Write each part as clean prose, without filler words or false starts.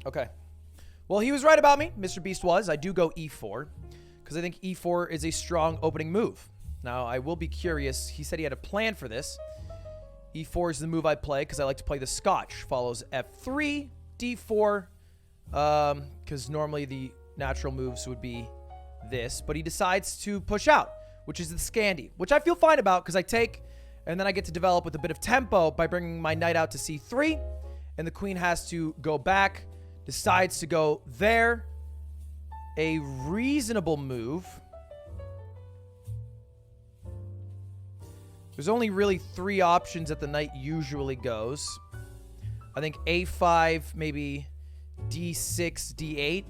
Okay. Well, he was right about me. Mr. Beast was. I do go e4 because I think e4 is a strong opening move. Now, I will be curious. He said he had a plan for this. e4 is the move I play because I like to play the Scotch. Follows f3, d4, because normally the natural moves would be this. But he decides to push out, which is the Scandi, which I feel fine about because I take, and then I get to develop with a bit of tempo by bringing my knight out to c3, and the queen has to go back, decides to go there. A reasonable move. There's only really 3 options that the knight usually goes. I think a5, maybe d6, d8.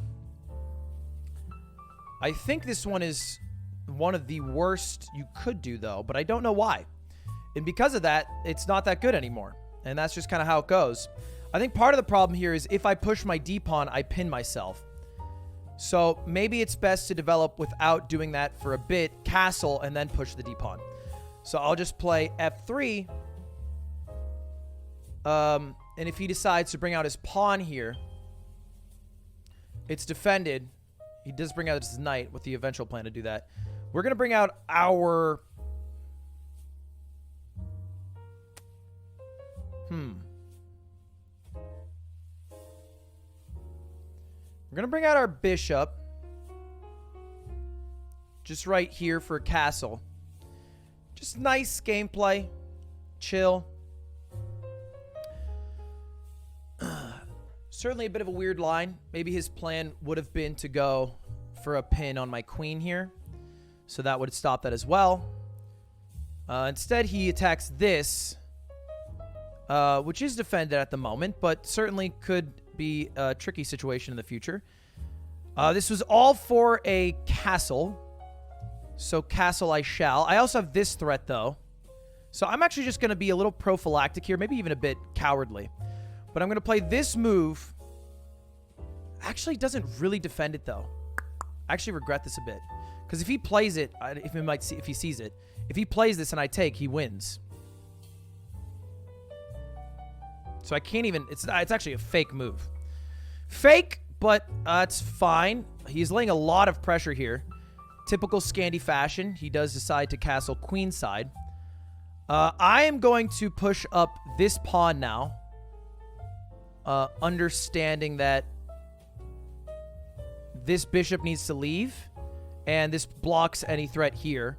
I think this one is one of the worst you could do, though, but I don't know why. And because of that, it's not that good anymore. And that's just kind of how it goes. I think part of the problem here is if I push my d-pawn, I pin myself. So maybe it's best to develop without doing that for a bit, castle, and then push the d-pawn. So I'll just play f3. And if he decides to bring out his pawn here, it's defended. He does bring out his knight with the eventual plan to do that. We're going to bring out our... We're going to bring out our bishop. Just right here for a castle. Just nice gameplay. Chill. Certainly a bit of a weird line. Maybe his plan would have been to go for a pin on my queen here. So that would stop that as well. Instead, he attacks this. Which is defended at the moment, but certainly could be a tricky situation in the future. This was all for a castle. So castle I shall. I also have this threat, though. So I'm actually just going to be a little prophylactic here, maybe even a bit cowardly. But I'm going to play this move. Actually doesn't really defend it, though. I actually regret this a bit. Because if he plays it, if he sees it, if he plays this and I take, he wins. So I can't even... It's actually a fake move. Fake, but it's fine. He's laying a lot of pressure here. Typical Scandi fashion. He does decide to castle queenside. I am going to push up this pawn now. Understanding that this bishop needs to leave. And this blocks any threat here.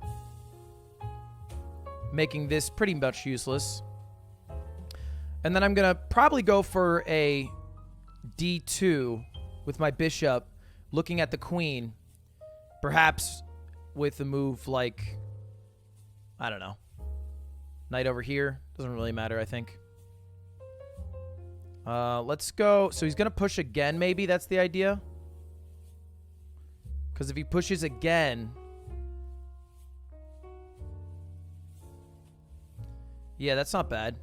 Making this pretty much useless. And then I'm going to probably go for a d2 with my bishop, looking at the queen. Perhaps with a move like, I don't know, knight over here. Doesn't really matter, I think. Let's go. So he's going to push again, maybe. That's the idea. Because if he pushes again... Yeah, that's not bad.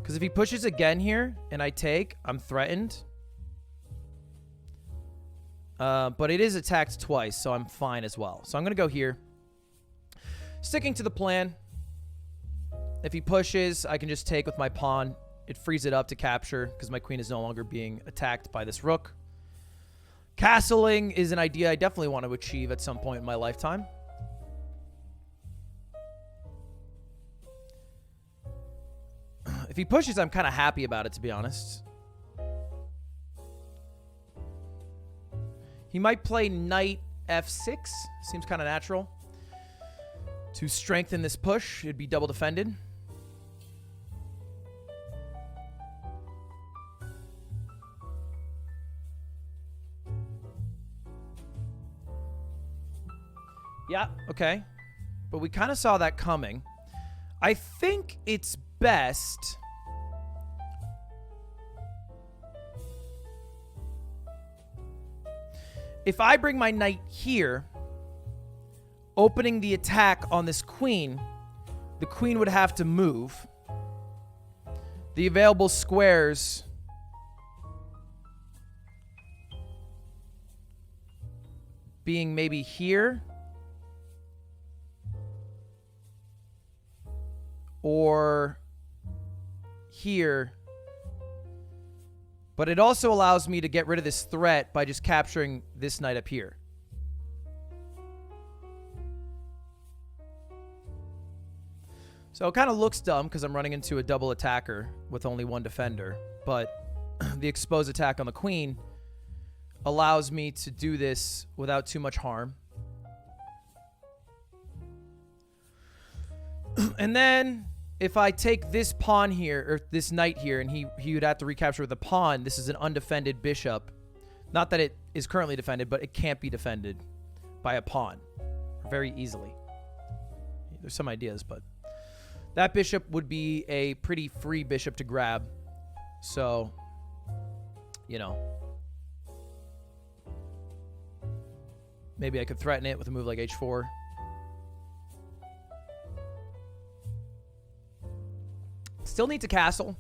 Because if he pushes again here and I take, I'm threatened. But it is attacked twice, so I'm fine as well. So I'm going to go here. Sticking to the plan. If he pushes, I can just take with my pawn. It frees it up to capture because my queen is no longer being attacked by this rook. Castling is an idea I definitely want to achieve at some point in my lifetime. If he pushes, I'm kind of happy about it, to be honest. He might play knight f6. Seems kind of natural. To strengthen this push, it'd be double defended. Yeah, okay. But we kind of saw that coming. I think it's best... if I bring my knight here, opening the attack on this queen, the queen would have to move. The available squares being maybe here or here. But it also allows me to get rid of this threat by just capturing this knight up here. So it kind of looks dumb because I'm running into a double attacker with only one defender. But the exposed attack on the queen allows me to do this without too much harm. And then if I take this pawn here, or this knight here, and he would have to recapture with a pawn, this is an undefended bishop. Not that it is currently defended, but it can't be defended by a pawn very easily. There's some ideas, but that bishop would be a pretty free bishop to grab. So, you know, maybe I could threaten it with a move like h4. Still need to castle.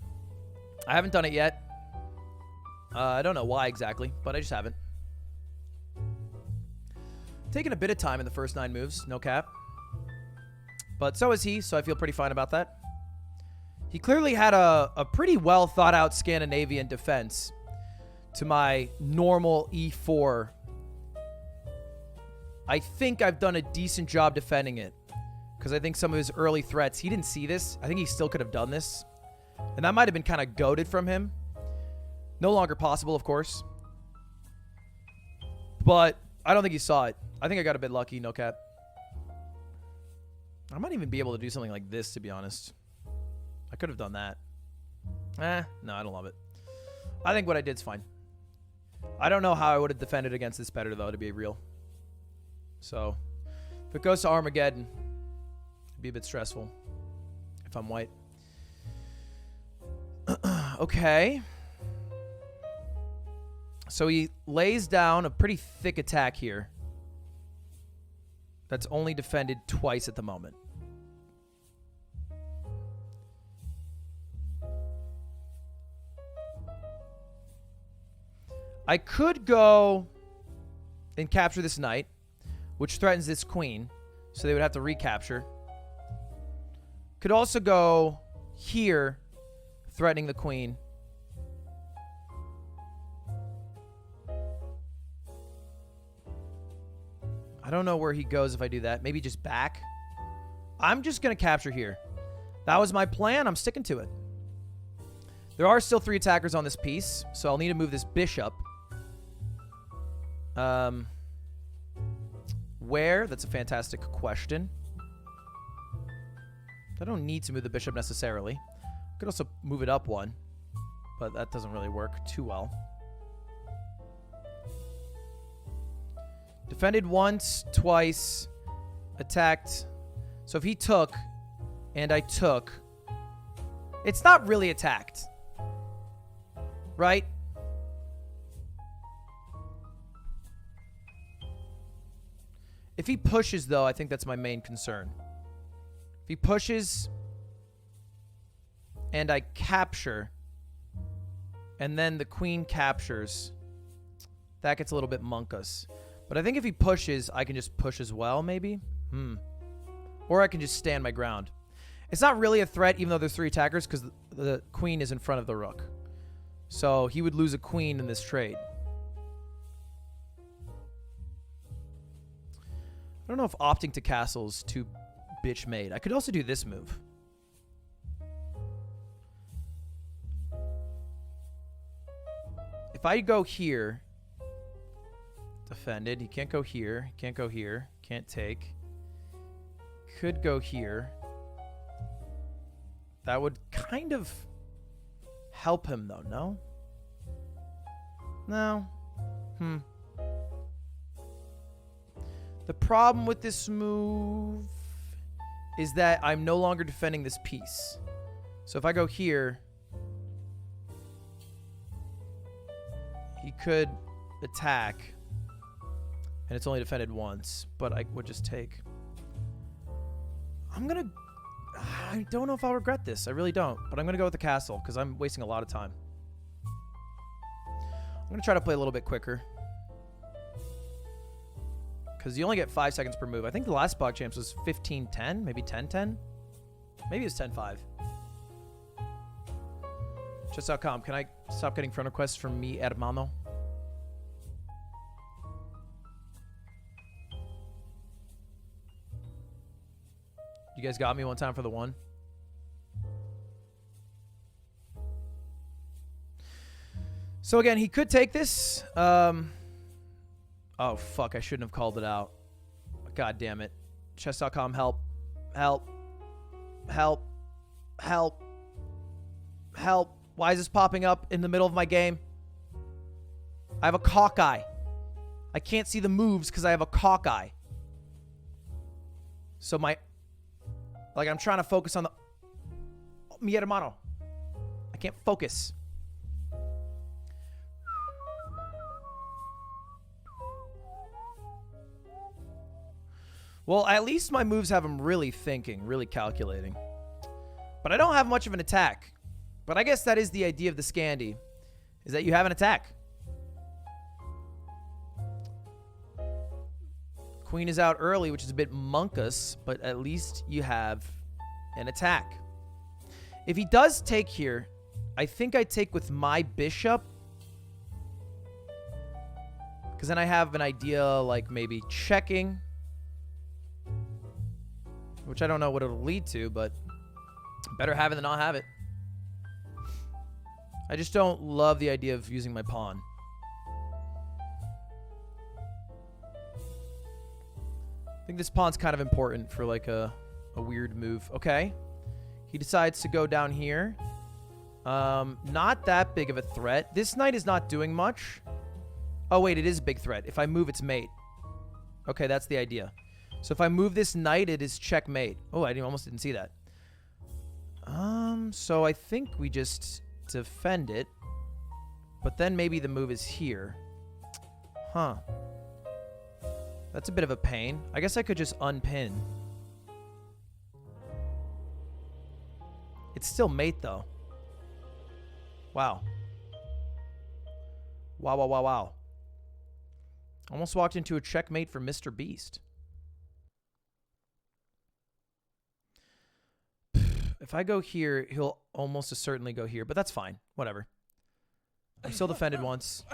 I haven't done it yet. I don't know why exactly, but I just haven't. Taking a bit of time in the first 9 moves, no cap. But so is he, so I feel pretty fine about that. He clearly had a pretty well thought out Scandinavian defense to my normal e4. I think I've done a decent job defending it, because I think some of his early threats, he didn't see this. I think he still could have done this. And that might have been kind of goated from him. No longer possible, of course. But I don't think he saw it. I think I got a bit lucky, no cap. I might even be able to do something like this, to be honest. I could have done that. No, I don't love it. I think what I did's fine. I don't know how I would have defended against this better, though, to be real. So, if it goes to Armageddon, it'd be a bit stressful if I'm white. Okay. So he lays down a pretty thick attack here. That's only defended twice at the moment. I could go and capture this knight, which threatens this queen, so they would have to recapture. Could also go here, threatening the queen. I don't know where he goes if I do that. Maybe just back. I'm just going to capture here. That was my plan. I'm sticking to it. There are still 3 attackers on this piece, so I'll need to move this bishop. Where? That's a fantastic question. I don't need to move the bishop necessarily. I could also move it up 1, but that doesn't really work too well. Defended once, twice, attacked. So if he took, and I took, it's not really attacked, right? If he pushes, though, I think that's my main concern. If he pushes, and I capture, and then the queen captures, that gets a little bit monkus. But I think if he pushes, I can just push as well, maybe? Or I can just stand my ground. It's not really a threat, even though there's 3 attackers, because the queen is in front of the rook. So he would lose a queen in this trade. I don't know if opting to castle is too bitch made. I could also do this move. If I go here, defended. He can't go here. Can't go here. Can't take. Could go here. That would kind of help him, though, no? No. The problem with this move is that I'm no longer defending this piece. So if I go here, he could attack. And it's only defended once, but I would just take. I don't know if I'll regret this. I really don't. But I'm going to go with the castle because I'm wasting a lot of time. I'm going to try to play a little bit quicker. Because you only get 5 seconds per move. I think the last PogChamps was 15-10, maybe 10-10. Maybe it's 10-5. Chess.com, can I stop getting friend requests from me, hermano? You guys got me one time for the one? So again, he could take this. Oh, fuck. I shouldn't have called it out. God damn it. Chess.com, help. Help. Help. Help. Help. Why is this popping up in the middle of my game? I have a cockeye. I can't see the moves because I have a cockeye. So my... Like, I'm trying to focus on the... Mi hermano. I can't focus. Well, at least my moves have him really thinking, really calculating. But I don't have much of an attack. But I guess that is the idea of the Scandi, is that you have an attack. Queen is out early, which is a bit monkus, but at least you have an attack. If he does take here, I think I take with my bishop. Because then I have an idea like maybe checking. Which I don't know what it'll lead to, but better have it than not have it. I just don't love the idea of using my pawn. I think this pawn's kind of important for like a weird move. Okay. He decides to go down here. Not that big of a threat. This knight is not doing much. Oh, wait, it is a big threat. If I move its mate. Okay, that's the idea. So if I move this knight, it is checkmate. Oh, I almost didn't see that. So I think we just defend it. But then maybe the move is here. Huh. That's a bit of a pain. I guess I could just unpin. It's still mate, though. Wow. Wow, wow, wow, wow. Almost walked into a checkmate for Mr. Beast. If I go here, he'll almost certainly go here, but that's fine. Whatever. I'm still defended once.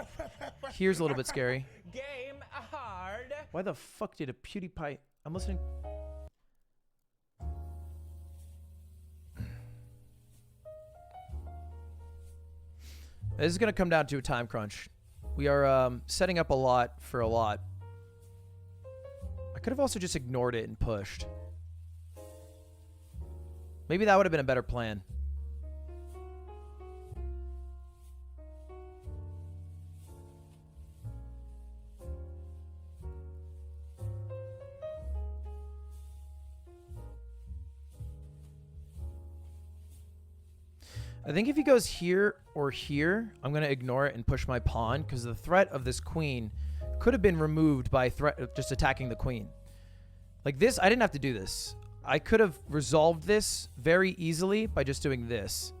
Here's a little bit scary. Game hard. Why the fuck did a PewDiePie... I'm listening... This is going to come down to a time crunch. We are setting up a lot for a lot. I could have also just ignored it and pushed. Maybe that would have been a better plan. I think if he goes here or here, I'm going to ignore it and push my pawn because the threat of this queen could have been removed by just attacking the queen. Like this, I didn't have to do this. I could have resolved this very easily by just doing this.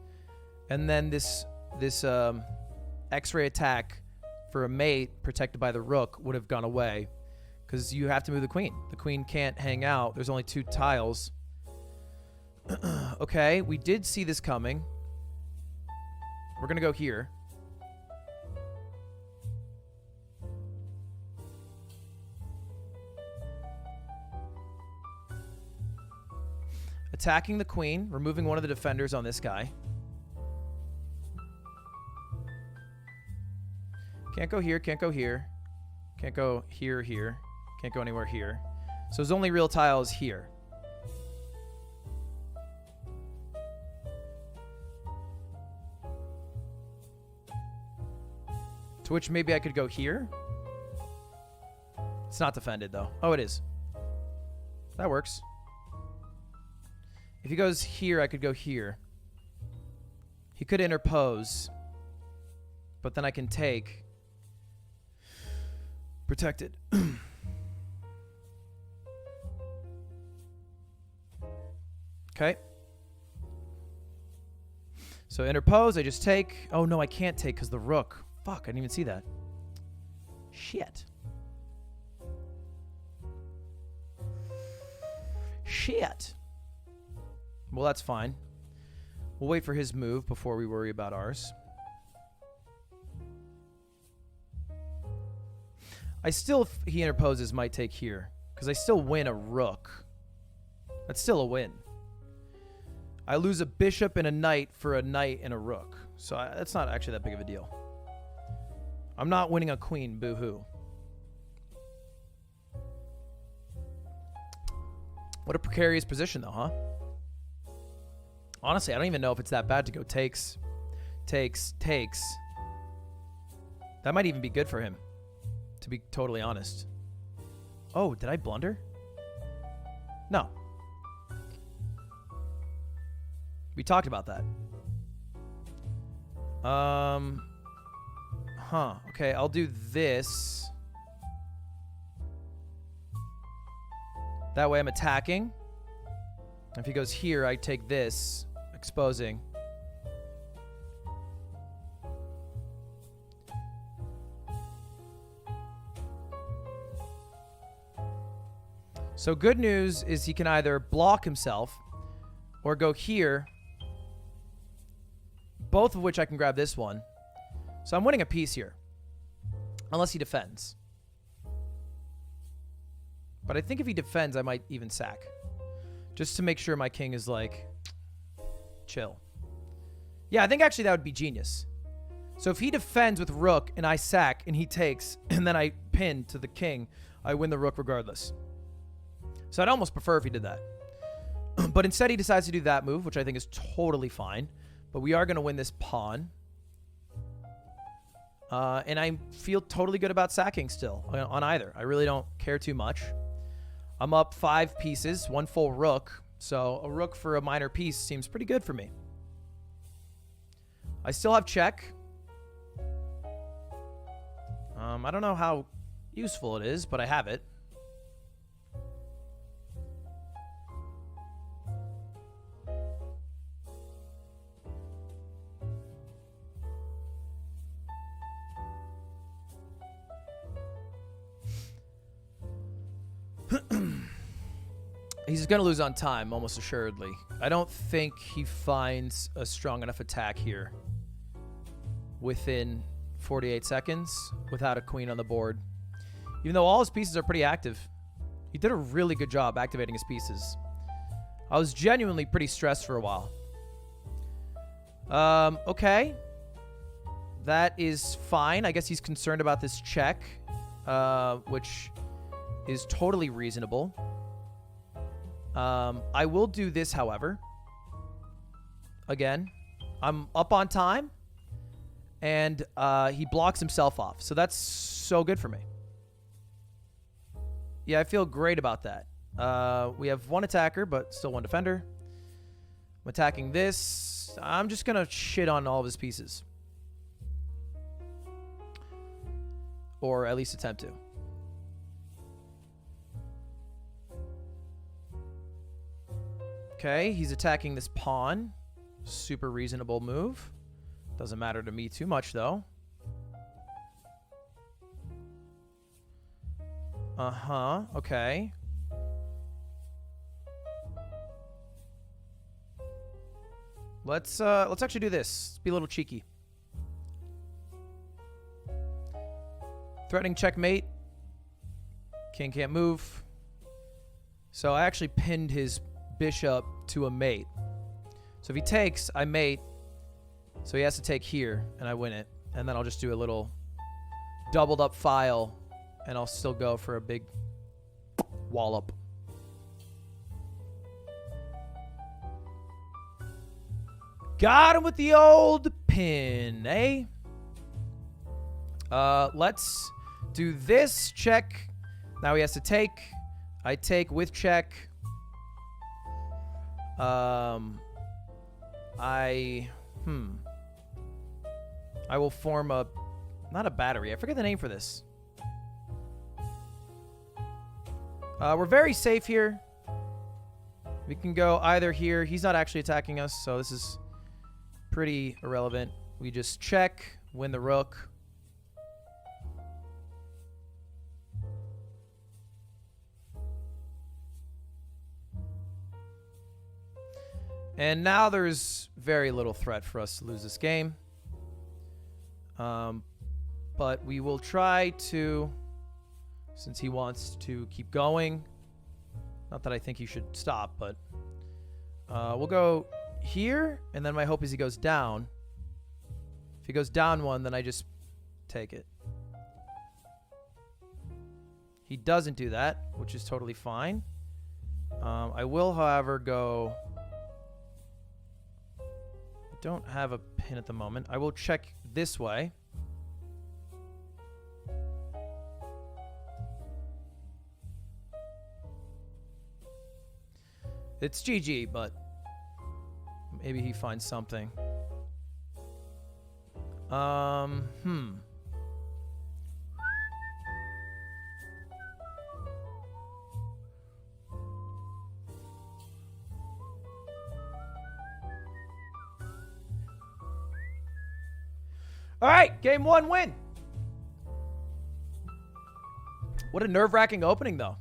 And then this X-ray attack for a mate protected by the rook would have gone away because you have to move the queen. The queen can't hang out. There's only 2 tiles. Okay, we did see this coming. We're going to go here. Attacking the queen, removing one of the defenders on this guy. Can't go here, can't go here. Can't go here, here. Can't go anywhere here. So his only real tile is here. To which maybe I could go here. It's not defended, though. Oh, it is. That works. If he goes here, I could go here. He could interpose. But then I can take. Protected. Okay. So interpose, I just take. Oh, no, I can't take because the rook. Fuck, I didn't even see that. Shit. Shit. Well, that's fine. We'll wait for his move before we worry about ours. I still, if he interposes, might take here. Because I still win a rook. That's still a win. I lose a bishop and a knight for a knight and a rook. So that's not actually that big of a deal. I'm not winning a queen, boo-hoo. What a precarious position, though, huh? Honestly, I don't even know if it's that bad to go takes, takes, takes. That might even be good for him, to be totally honest. Oh, did I blunder? No. We talked about that. Okay, I'll do this. That way I'm attacking. If he goes here, I take this, exposing. So good news is he can either block himself or go here, both of which I can grab this one. So I'm winning a piece here, unless he defends. But I think if he defends, I might even sack. Just to make sure my king is like, chill. Yeah, I think actually that would be genius. So if he defends with rook and I sack and he takes and then I pin to the king, I win the rook regardless. So I'd almost prefer if he did that. But instead he decides to do that move, which I think is totally fine. But we are going to win this pawn. And I feel totally good about sacking still on either. I really don't care too much. I'm up 5 pieces, 1 full rook. So a rook for a minor piece seems pretty good for me. I still have check. I don't know how useful it is, but I have it. He's going to lose on time, almost assuredly. I don't think he finds a strong enough attack here within 48 seconds without a queen on the board. Even though all his pieces are pretty active. He did a really good job activating his pieces. I was genuinely pretty stressed for a while. Okay. That is fine. I guess he's concerned about this check, which is totally reasonable. I will do this, however. Again, I'm up on time, and he blocks himself off. So that's so good for me. Yeah, I feel great about that. We have 1 attacker, but still 1 defender. I'm attacking this. I'm just going to shit on all of his pieces. Or at least attempt to. Okay, he's attacking this pawn. Super reasonable move. Doesn't matter to me too much, though. Okay. Let's actually do this. Let's be a little cheeky. Threatening checkmate. King can't move. So I actually pinned his bishop to a mate. So if he takes, I mate. So he has to take here, and I win it. And then I'll just do a little doubled up file, and I'll still go for a big wallop. Got him with the old pin, eh? Let's do this. Check. Now he has to take. I take with check. I will form a, not a battery. I forget the name for this. We're very safe here. We can go either here. He's not actually attacking us, so this is pretty irrelevant. We just check, win the rook. And now there's very little threat for us to lose this game. But we will try to, since he wants to keep going. Not that I think he should stop, but we'll go here, and then my hope is he goes down. If he goes down one, then I just take it. He doesn't do that, which is totally fine. I will, however, go... I don't have a pin at the moment. I will check this way. It's GG, but maybe he finds something. All right, game 1 win. What a nerve-wracking opening, though.